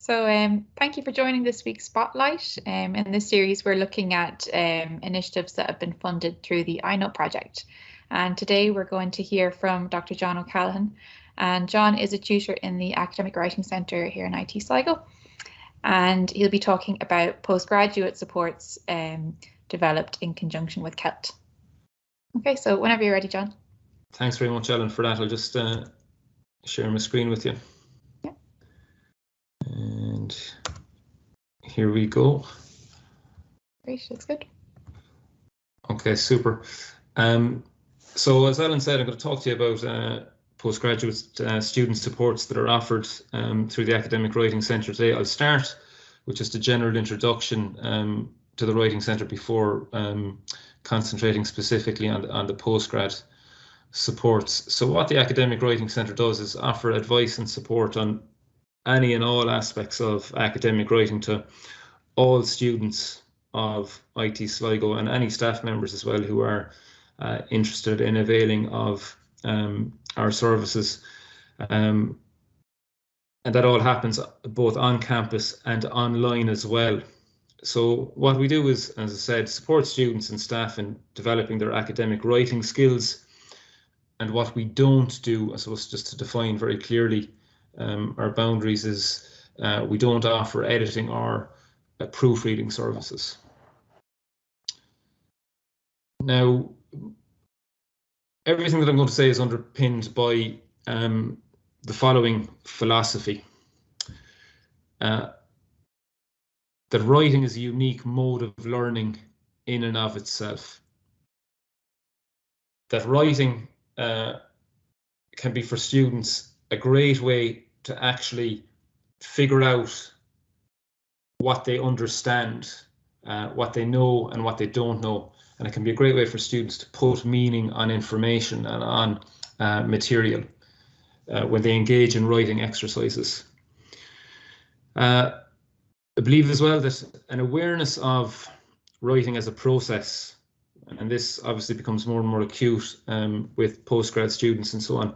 Thank you for joining this week's Spotlight. In this series, we're looking at initiatives that have been funded through the iNOTE project. And today we're going to hear from Dr. John O'Callaghan. And John is a tutor in the Academic Writing Centre here in IT Sligo. And he'll be talking about postgraduate supports developed in conjunction with CELT. Okay, so whenever you're ready, John. Thanks very much, Ellen, for that. I'll just share my screen with you. Yeah. And here we go. Great, looks good. Okay, super. So as Ellen said, I'm going to talk to you about postgraduate student supports that are offered through the Academic Writing Centre today. I'll start with just a general introduction to the Writing Centre before concentrating specifically on the postgrad supports. So what the Academic Writing Centre does is offer advice and support on any and all aspects of academic writing to all students of IT Sligo and any staff members as well who are interested in availing of our services. And that all happens both on campus and online as well. So what we do is, as I said, support students and staff in developing their academic writing skills. And what we don't do, I suppose, just to define very clearly our boundaries, is we don't offer editing or proofreading services. Now, everything that I'm going to say is underpinned by the following philosophy. That writing is a unique mode of learning in and of itself. That writing can be for students a great way to actually figure out what they understand, what they know and what they don't know. And it can be a great way for students to put meaning on information and on material when they engage in writing exercises. I believe as well that an awareness of writing as a process, and this obviously becomes more and more acute with postgrad students and so on,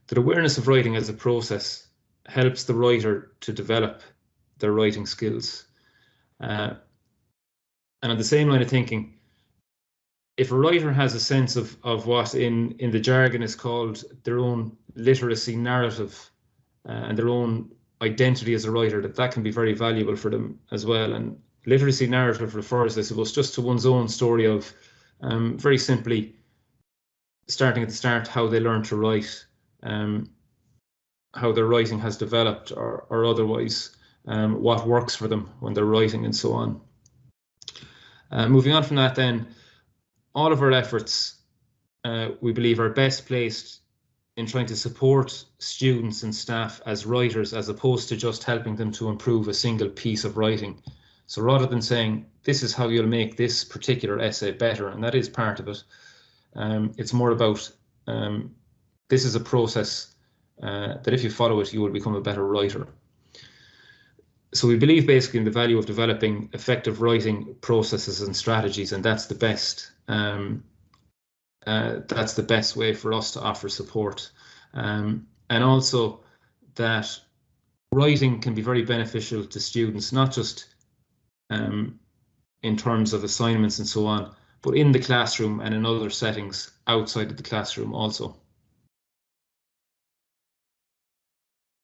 that awareness of writing as a process helps the writer to develop their writing skills. And on the same line of thinking, if a writer has a sense of what in the jargon is called their own literacy narrative and their own identity as a writer, that can be very valuable for them as well. And literacy narrative refers, I suppose, just to one's own story of very simply starting at the start, how they learn to write, how their writing has developed or otherwise, what works for them when they're writing and so on. Moving on from that then, all of our efforts, we believe, are best placed in trying to support students and staff as writers, as opposed to just helping them to improve a single piece of writing. So rather than saying, this is how you'll make this particular essay better, and that is part of it, it's more about this is a process that if you follow it, you will become a better writer. So we believe basically in the value of developing effective writing processes and strategies, and that's the best way for us to offer support. And also that writing can be very beneficial to students, not just in terms of assignments and so on, but in the classroom and in other settings outside of the classroom also.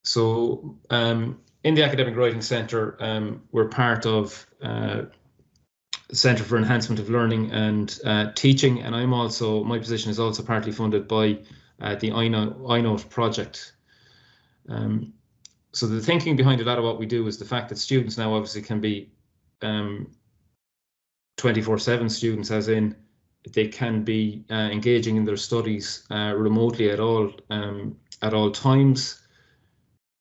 So in the Academic Writing Centre, we're part of Centre for Enhancement of Learning and Teaching, and my position is also partly funded by the iNOTE project. So the thinking behind a lot of what we do is the fact that students now obviously can be 24/7 students, as in they can be engaging in their studies remotely at all times.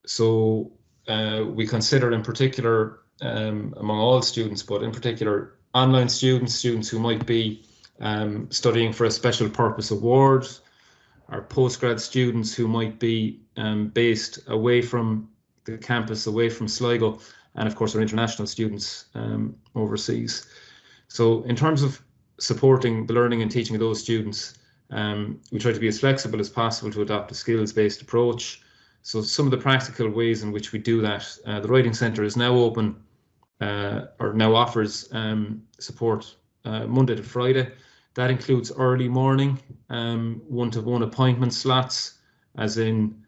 So we consider in particular among all students, but in particular online students who might be studying for a special purpose award, our postgrad students who might be based away from the campus, away from Sligo, and of course our international students overseas. So in terms of supporting the learning and teaching of those students, we try to be as flexible as possible to adopt a skills-based approach. So some of the practical ways in which we do that, the Writing Centre is now open, or now offers support Monday to Friday. That includes early morning, one-to-one appointment slots, as in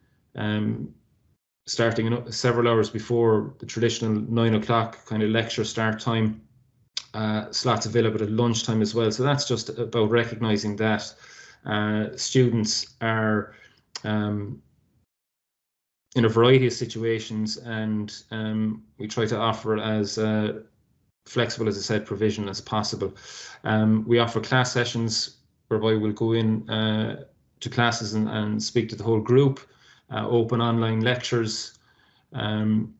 starting several hours before the traditional 9 o'clock kind of lecture start time. Slots available at lunchtime as well. So that's just about recognising that students are in a variety of situations, and we try to offer as flexible, as I said, provision as possible. We offer class sessions whereby we'll go in to classes and speak to the whole group, open online lectures. And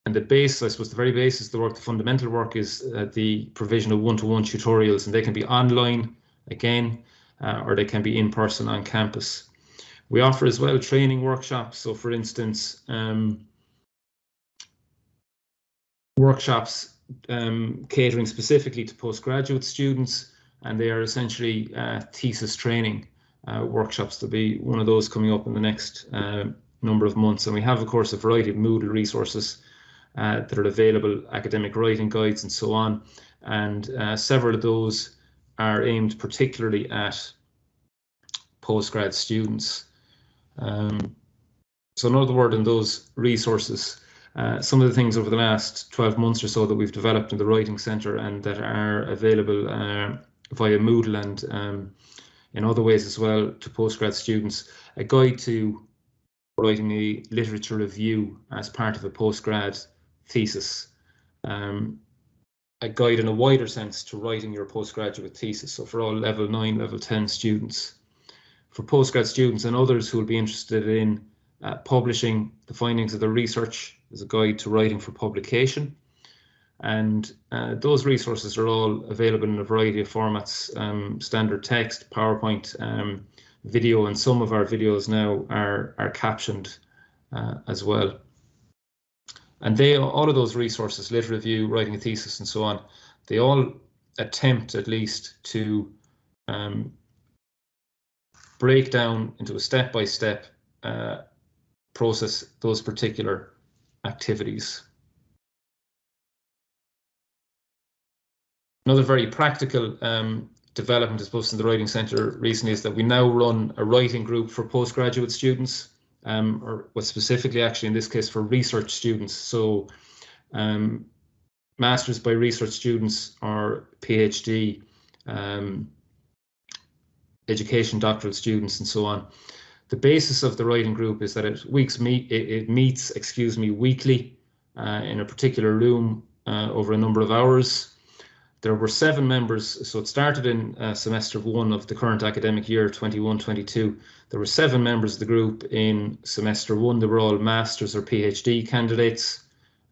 the base, I suppose the very basis of the work, the fundamental work, is the provision of one-to-one tutorials, and they can be online again, or they can be in person on campus. We offer as well training workshops. So for instance, workshops catering specifically to postgraduate students, and they are essentially thesis training workshops. There'll be one of those coming up in the next number of months. And we have, of course, a variety of Moodle resources that are available, academic writing guides and so on. And several of those are aimed particularly at postgrad students. So another word in those resources, some of the things over the last 12 months or so that we've developed in the Writing Centre and that are available via Moodle and in other ways as well to postgrad students: a guide to writing a literature review as part of a postgrad thesis, a guide in a wider sense to writing your postgraduate thesis, so for all level 9, level 10 students. For postgrad students and others who will be interested in publishing the findings of their research, there's a guide to writing for publication. And those resources are all available in a variety of formats, standard text, PowerPoint, video, and some of our videos now are captioned as well. And all of those resources, lit review, writing a thesis, and so on, they all attempt at least to break down into a step-by-step process those particular activities. Another very practical development, I suppose, in the Writing Centre recently is that we now run a writing group for postgraduate students, or what specifically actually in this case for research students. So Masters by research students or PhD, education doctoral students and so on. The basis of the writing group is that it meets weekly in a particular room over a number of hours. There were 7 members, so it started in semester 1 of the current academic year, 21-22. There were 7 members of the group in semester 1. They were all masters or PhD candidates.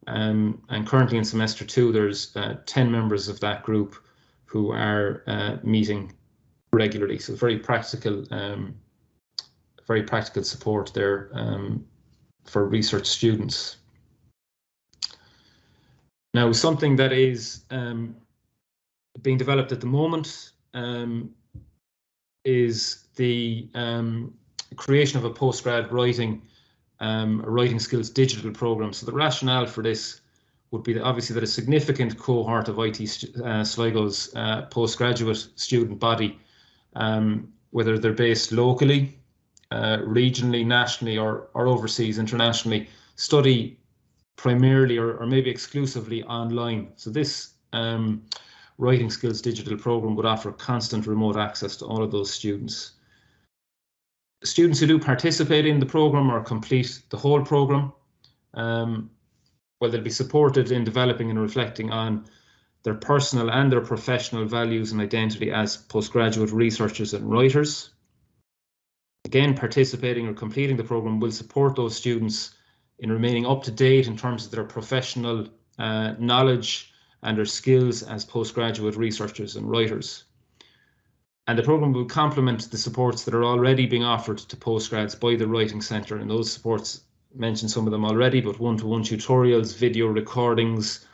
And currently in semester 2, there's 10 members of that group who are meeting regularly. So very practical support there for research students. Now, something that is being developed at the moment is the creation of a postgrad writing skills digital program. So the rationale for this would be that obviously that a significant cohort of IT Sligo's postgraduate student body, whether they're based locally, regionally, nationally, or overseas, internationally, study primarily or maybe exclusively online. So this Writing Skills digital program would offer constant remote access to all of those students. Students who do participate in the program or complete the whole program, well, they'll be supported in developing and reflecting on their personal and their professional values and identity as postgraduate researchers and writers. Again, participating or completing the program will support those students in remaining up to date in terms of their professional knowledge and their skills as postgraduate researchers and writers. And the program will complement the supports that are already being offered to postgrads by the Writing Centre, and those supports, mentioned some of them already, but one-to-one tutorials, video recordings,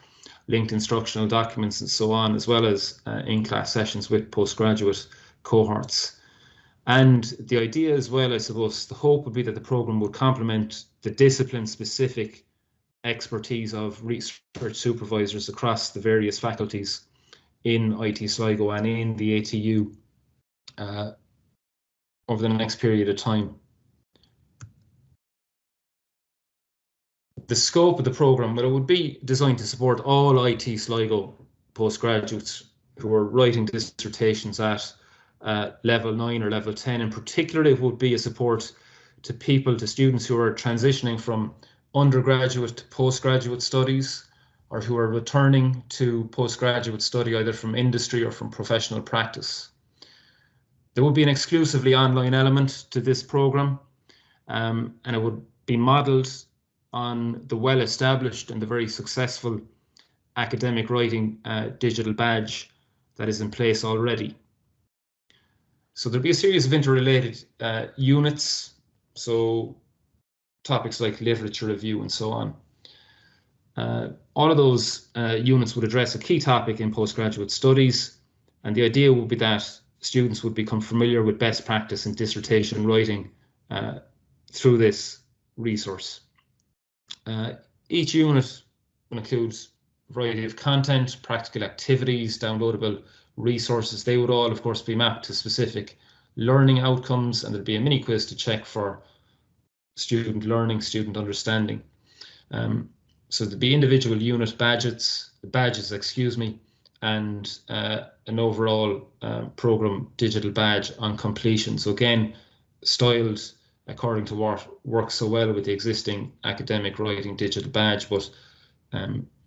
linked instructional documents and so on, as well as in-class sessions with postgraduate cohorts. And the idea as well, I suppose, the hope would be that the program would complement the discipline-specific expertise of research supervisors across the various faculties in IT Sligo and in the ATU over the next period of time. The scope of the programme, well, it would be designed to support all IT Sligo postgraduates who are writing dissertations at level 9 or level 10. In particular, it would be a support to students who are transitioning from undergraduate to postgraduate studies, or who are returning to postgraduate study either from industry or from professional practice. There would be an exclusively online element to this programme, and it would be modelled on the well-established and the very successful academic writing digital badge that is in place already. So there'll be a series of interrelated units, so topics like literature review and so on. All of those units would address a key topic in postgraduate studies, and the idea would be that students would become familiar with best practice in dissertation writing through this resource. Each unit will include a variety of content, practical activities, downloadable resources. They would all, of course, be mapped to specific learning outcomes, and there'd be a mini quiz to check for student learning, student understanding. So there'd be individual unit badges, and an overall programme digital badge on completion. So again, styled according to what works so well with the existing academic writing digital badge, but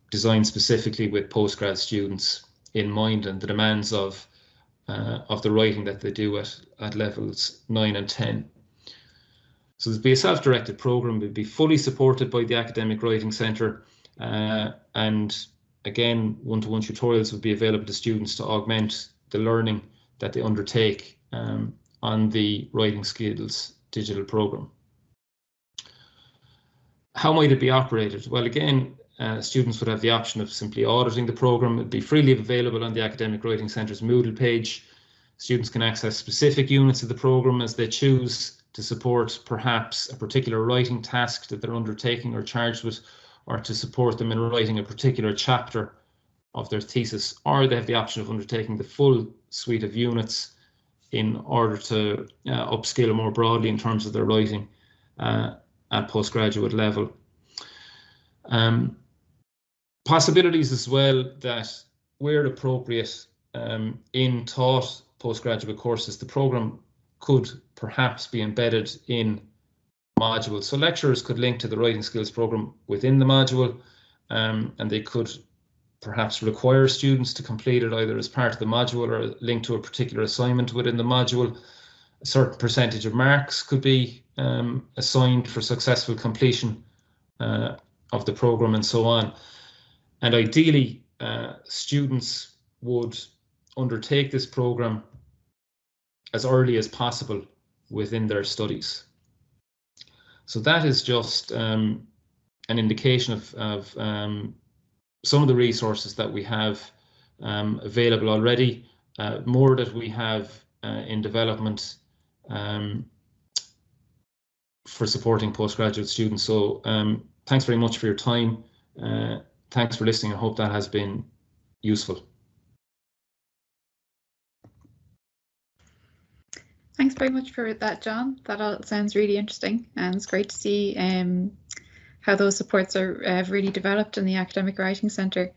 designed specifically with postgrad students in mind and the demands of the writing that they do at levels 9 and 10. So there'd be a self-directed programme. It would be fully supported by the Academic Writing Centre, and again, one-to-one tutorials would be available to students to augment the learning that they undertake on the Writing Skills digital programme. How might it be operated? Well, again, students would have the option of simply auditing the programme. It would be freely available on the Academic Writing Centre's Moodle page. Students can access specific units of the programme as they choose to support perhaps a particular writing task that they're undertaking or charged with, or to support them in writing a particular chapter of their thesis, or they have the option of undertaking the full suite of units in order to upskill more broadly in terms of their writing at postgraduate level. Possibilities as well that, where appropriate, in taught postgraduate courses, the programme could perhaps be embedded in modules. So lecturers could link to the writing skills programme within the module, and they could perhaps require students to complete it either as part of the module or linked to a particular assignment within the module. A certain percentage of marks could be assigned for successful completion of the programme and so on. And ideally, students would undertake this programme as early as possible within their studies. So that is just an indication of some of the resources that we have available already, more that we have in development for supporting postgraduate students. So thanks very much for your time. Thanks for listening. I hope that has been useful. Thanks very much for that, John. That all sounds really interesting, and it's great to see how those supports have really developed in the Academic Writing Centre.